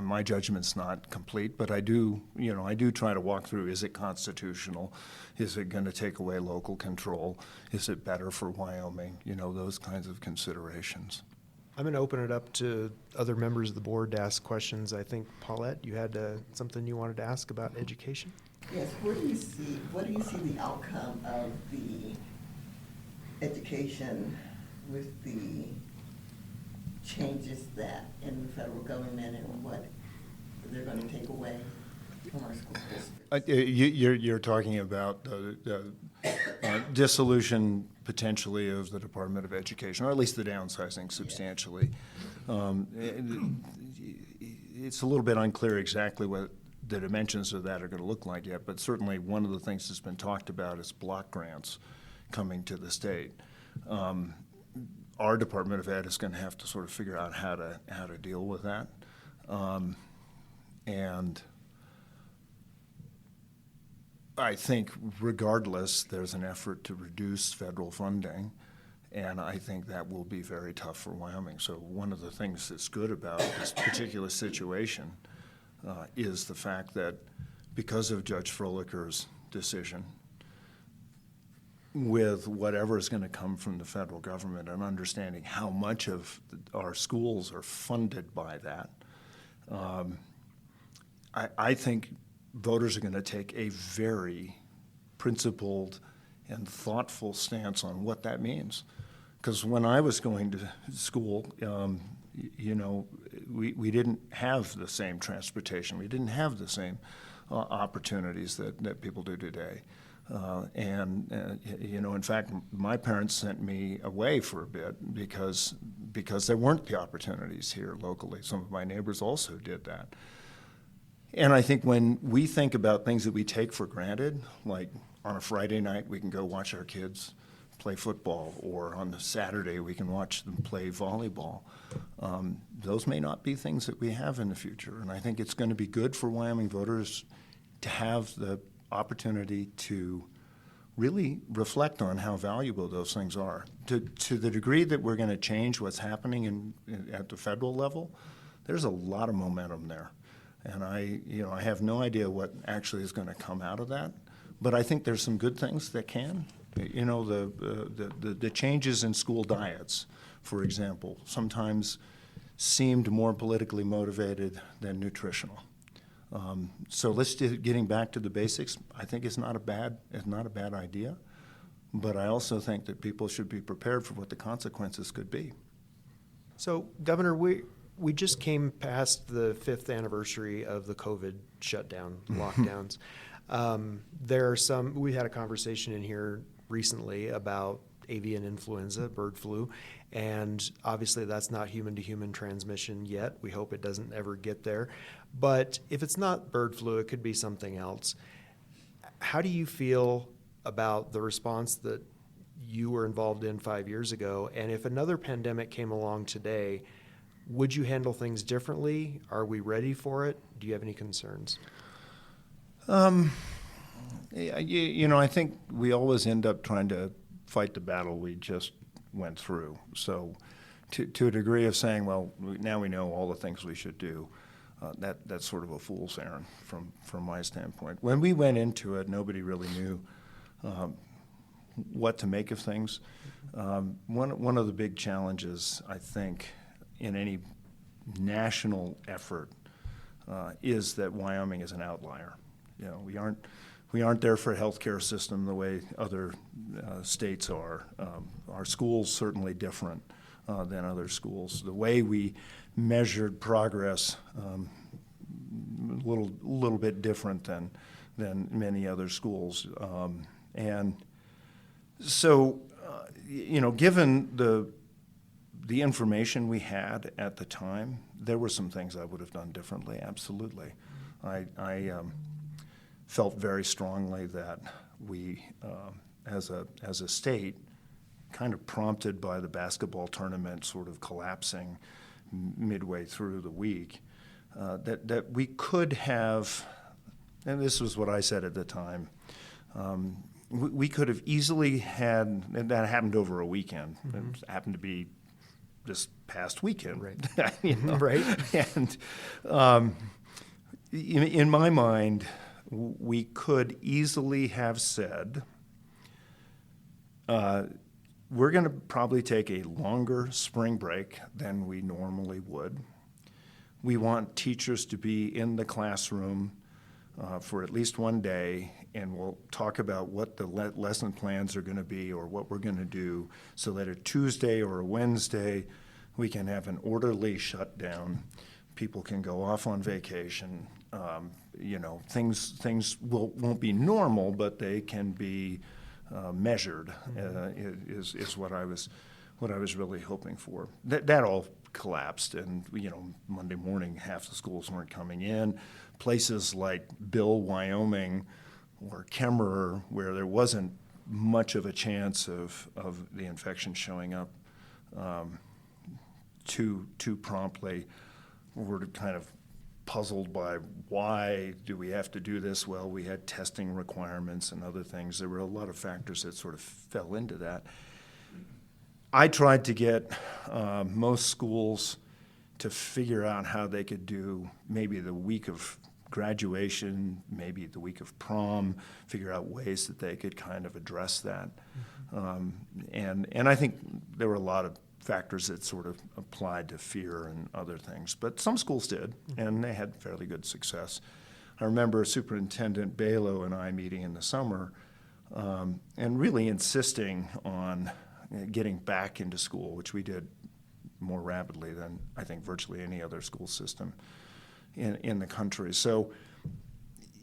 My judgment's not complete, but I do try to walk through, is it constitutional? Is it going to take away local control? Is it better for Wyoming? Those kinds of considerations. I'm going to open it up to other members of the board to ask questions. I think, Paulette, you had something you wanted to ask about education? Yes, what do you see the outcome of the education with the changes that in the federal government and what they're going to take away from our school districts? You're talking about the dissolution potentially of the Department of Education, or at least the downsizing substantially. It's a little bit unclear exactly what the dimensions of that are going to look like yet, but certainly one of the things that's been talked about is block grants coming to the state. Our Department of Ed is going to have to sort of figure out how to deal with that. And I think regardless, there's an effort to reduce federal funding, and I think that will be very tough for Wyoming. So one of the things that's good about this particular situation is the fact that because of Judge Frolicker's decision, with whatever is going to come from the federal government and understanding how much of our schools are funded by that, I think voters are going to take a very principled and thoughtful stance on what that means. Because when I was going to school, we didn't have the same transportation. We didn't have the same opportunities that people do today. In fact, my parents sent me away for a bit because there weren't the opportunities here locally. Some of my neighbors also did that. And I think when we think about things that we take for granted, like on a Friday night we can go watch our kids play football, or on the Saturday we can watch them play volleyball, those may not be things that we have in the future. And I think it's going to be good for Wyoming voters to have the opportunity to really reflect on how valuable those things are. To the degree that we're going to change what's happening at the federal level, there's a lot of momentum there. And I have no idea what actually is going to come out of that, but I think there's some good things that can. The changes in school diets for example, sometimes seemed more politically motivated than nutritional. So getting back to the basics, I think is not a bad idea, but I also think that people should be prepared for what the consequences could be. So, Governor, we just came past the 5th anniversary of the COVID shutdown, lockdowns. We had a conversation in here recently about avian influenza, bird flu, and obviously that's not human-to-human transmission yet. We hope it doesn't ever get there. But if it's not bird flu, it could be something else. How do you feel about the response that you were involved in 5 years ago? And if another pandemic came along today, would you handle things differently? Are we ready for it? Do you have any concerns? I think we always end up trying to fight the battle we just went through. So to a degree of saying, well, now we know all the things we should do, that's sort of a fool's errand from my standpoint. When we went into it, nobody really knew what to make of things. One of the big challenges, I think, in any national effort is that Wyoming is an outlier. We aren't there for a healthcare system the way other states are. Our schools certainly different than other schools. The way we measured progress a little bit different than many other schools, and so given the information we had at the time, there were some things I would have done differently. Absolutely, I felt very strongly that we, as a state, kind of prompted by the basketball tournament sort of collapsing midway through the week, that we could have, and this was what I said at the time, we could have easily had, and that happened over a weekend. Mm-hmm. It happened to be this past weekend. Right. Right. And in my mind, we could easily have said, we're going to probably take a longer spring break than we normally would. We want teachers to be in the classroom for at least one day, and we'll talk about what the lesson plans are going to be or what we're going to do so that a Tuesday or a Wednesday we can have an orderly shutdown. People can go off on vacation. Things won't be normal, but they can be measured. Is what I was really hoping for. That all collapsed, and Monday morning half the schools weren't coming in. Places like Bill, Wyoming, or Kemmerer, where there wasn't much of a chance of the infection showing up too promptly, were kind of puzzled by why do we have to do this? Well, we had testing requirements and other things. There were a lot of factors that sort of fell into that. I tried to get most schools to figure out how they could do maybe the week of graduation, maybe the week of prom, figure out ways that they could kind of address that. And I think there were a lot of factors that sort of applied to fear and other things. But some schools did, and they had fairly good success. I remember Superintendent Balo and I meeting in the summer and really insisting on getting back into school, which we did more rapidly than I think virtually any other school system in the country. So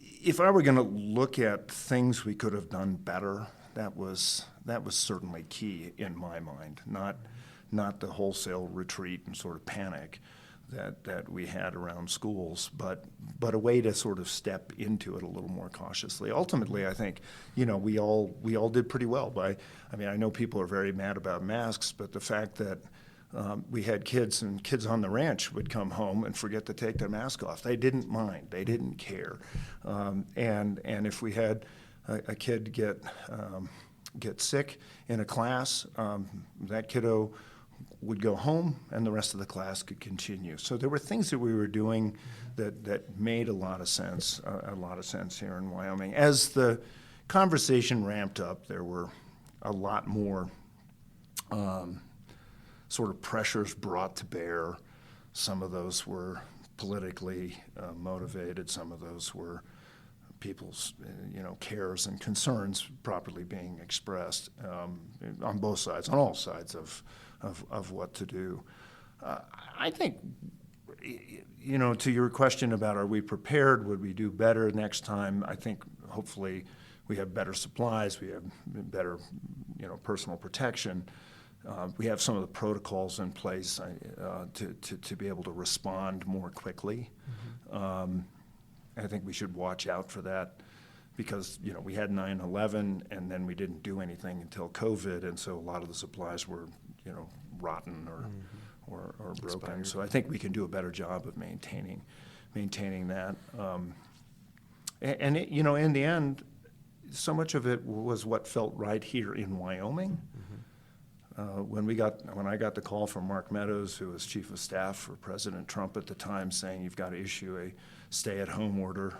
if I were going to look at things we could have done better, that was certainly key in my mind, not the wholesale retreat and sort of panic that we had around schools, but a way to sort of step into it a little more cautiously. Ultimately, I think, we all did pretty well. I know people are very mad about masks, but the fact that we had kids on the ranch would come home and forget to take their mask off. They didn't mind. They didn't care. And if we had a kid get sick in a class, that kiddo would go home and the rest of the class could continue. So there were things that we were doing that made a lot of sense here in Wyoming. As the conversation ramped up, there were a lot more sort of pressures brought to bear. Some of those were politically motivated. Some of those were people's, cares and concerns properly being expressed on both sides, on all sides of what to do. I think, to your question about are we prepared, would we do better next time, I think hopefully we have better supplies, we have better, personal protection. We have some of the protocols in place to be able to respond more quickly. I think we should watch out for that because, we had 9/11 and then we didn't do anything until COVID, and so a lot of the supplies were, rotten or broken. Expired. So I think we can do a better job of maintaining that. And it, in the end, so much of it was what felt right here in Wyoming. When I got the call from Mark Meadows, who was chief of staff for President Trump at the time, saying you've got to issue a stay-at-home order,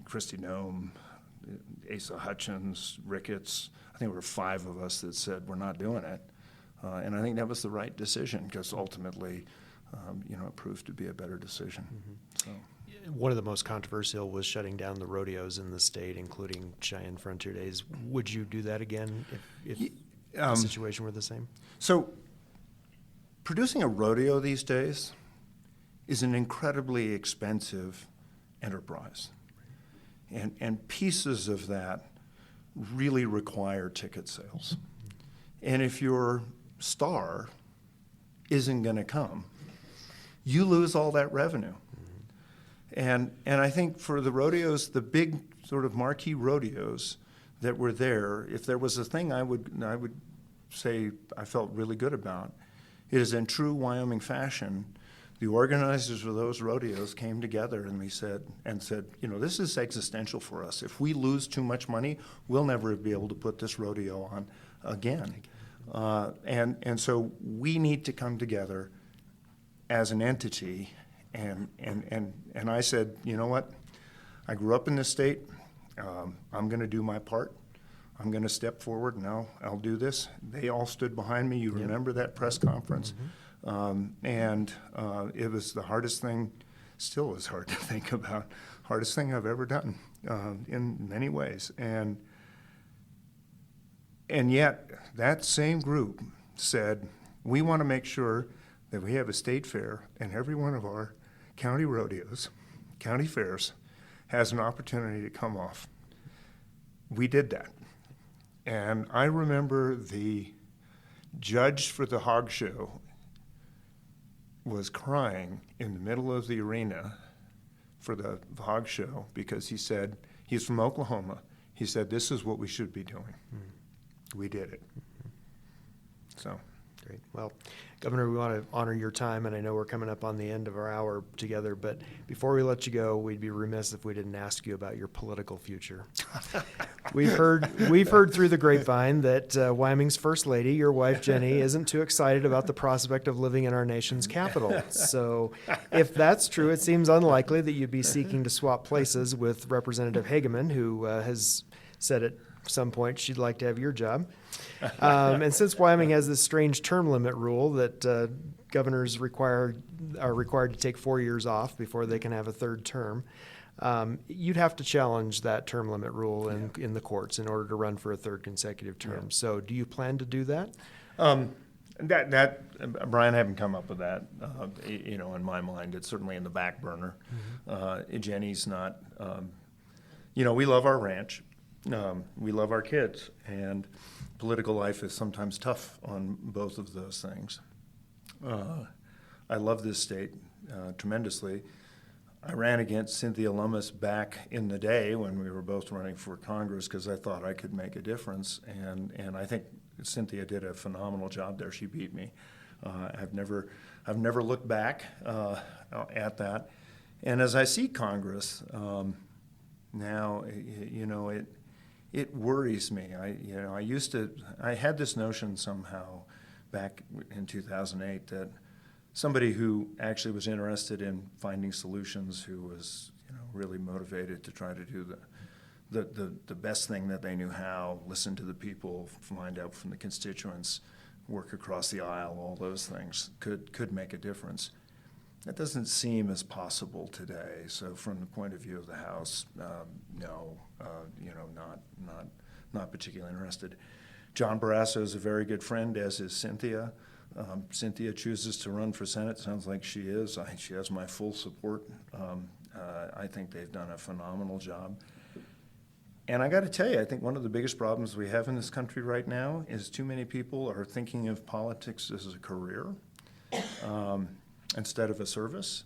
Christy Nome, Asa Hutchins, Ricketts, I think there were 5 of us that said we're not doing it. And I think that was the right decision because ultimately, it proved to be a better decision. So. One of the most controversial was shutting down the rodeos in the state, including Cheyenne Frontier Days. Would you do that again if the situation were the same? So producing a rodeo these days is an incredibly expensive enterprise. And pieces of that really require ticket sales. And if your star isn't going to come, you lose all that revenue. And I think for the rodeos, the big sort of marquee rodeos that were there, if there was a thing I would say I felt really good about, it is in true Wyoming fashion, the organizers of those rodeos came together and we said, this is existential for us. If we lose too much money, we'll never be able to put this rodeo on again. And so we need to come together as an entity. And I said, you know what? I grew up in this state. I'm going to do my part. I'm going to step forward and I'll do this. They all stood behind me. You remember that press conference. And it was the hardest thing, still is hard to think about, hardest thing I've ever done in many ways. And yet that same group said, we want to make sure that we have a state fair and every one of our county rodeos, county fairs, has an opportunity to come off. We did that. And I remember the judge for the hog show was crying in the middle of the arena for the hog show because he said, he's from Oklahoma, he said, this is what we should be doing. We did it. So. Great. Well, Governor, we want to honor your time, and I know we're coming up on the end of our hour together, but before we let you go, we'd be remiss if we didn't ask you about your political future. We've heard through the grapevine that Wyoming's First Lady, your wife Jenny, isn't too excited about the prospect of living in our nation's capital. So if that's true, it seems unlikely that you'd be seeking to swap places with Representative Hageman, who has said at some point she'd like to have your job. And since Wyoming has this strange term limit rule that governors are required to take 4 years off before they can have a third term, you'd have to challenge that term limit rule in the courts in order to run for a third consecutive term. Yeah. So do you plan to do that? Brian, I haven't come up with that, in my mind. It's certainly in the back burner. Jenny's not, we love our ranch. We love our kids, and political life is sometimes tough on both of those things. I love this state tremendously. I ran against Cynthia Lummis back in the day when we were both running for Congress because I thought I could make a difference, and I think Cynthia did a phenomenal job there. She beat me. I've never looked back at that. And as I see Congress now, it worries me. I had this notion somehow back in 2008 that somebody who actually was interested in finding solutions, who was really motivated to try to do the best thing that they knew how, listen to the people, find out from the constituents work across the aisle, all those things could make a difference. That doesn't seem as possible today. So from the point of view of the House, no, not particularly interested. John Barrasso is a very good friend, as is Cynthia. Cynthia chooses to run for Senate. Sounds like she is. She has my full support. I think they've done a phenomenal job. And I got to tell you, I think one of the biggest problems we have in this country right now is too many people are thinking of politics as a career instead of a service.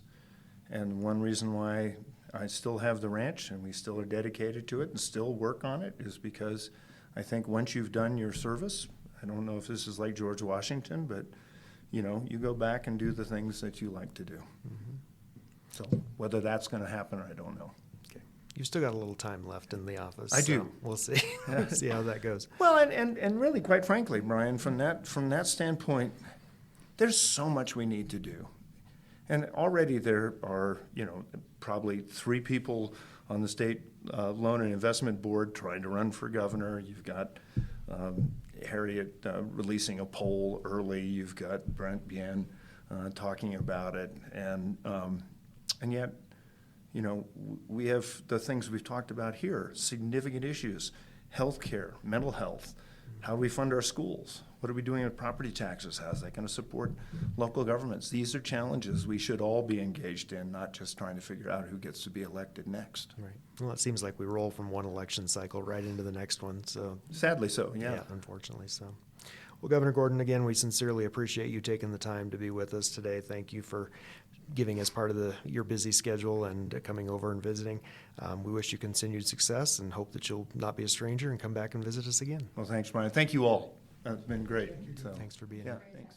And one reason why I still have the ranch and we still are dedicated to it and still work on it is because I think once you've done your service, I don't know if this is like George Washington, but you go back and do the things that you like to do. Mm-hmm. So whether that's going to happen, I don't know. Okay. You've still got a little time left in the office. I so do. We'll see. See how that goes. Well, and really, quite frankly, Brian, from that standpoint, there's so much we need to do. And already there are, probably 3 people on the state loan and investment board trying to run for governor. You've got Harriet releasing a poll early. You've got Brent Bien talking about it, and yet, we have the things we've talked about here: significant issues, healthcare, mental health. How do we fund our schools? What are we doing with property taxes? How's that going to support local governments? These are challenges we should all be engaged in, not just trying to figure out who gets to be elected next. Right. Well, it seems like we roll from one election cycle right into the next one. So Sadly so, yeah. unfortunately so. Well, Governor Gordon, again, we sincerely appreciate you taking the time to be with us today. Thank you for giving us part of your busy schedule and coming over and visiting. We wish you continued success and hope that you'll not be a stranger and come back and visit us again. Well, thanks, Brian. Thank you all. That's been great. So, Thanks for being yeah, here. thanks.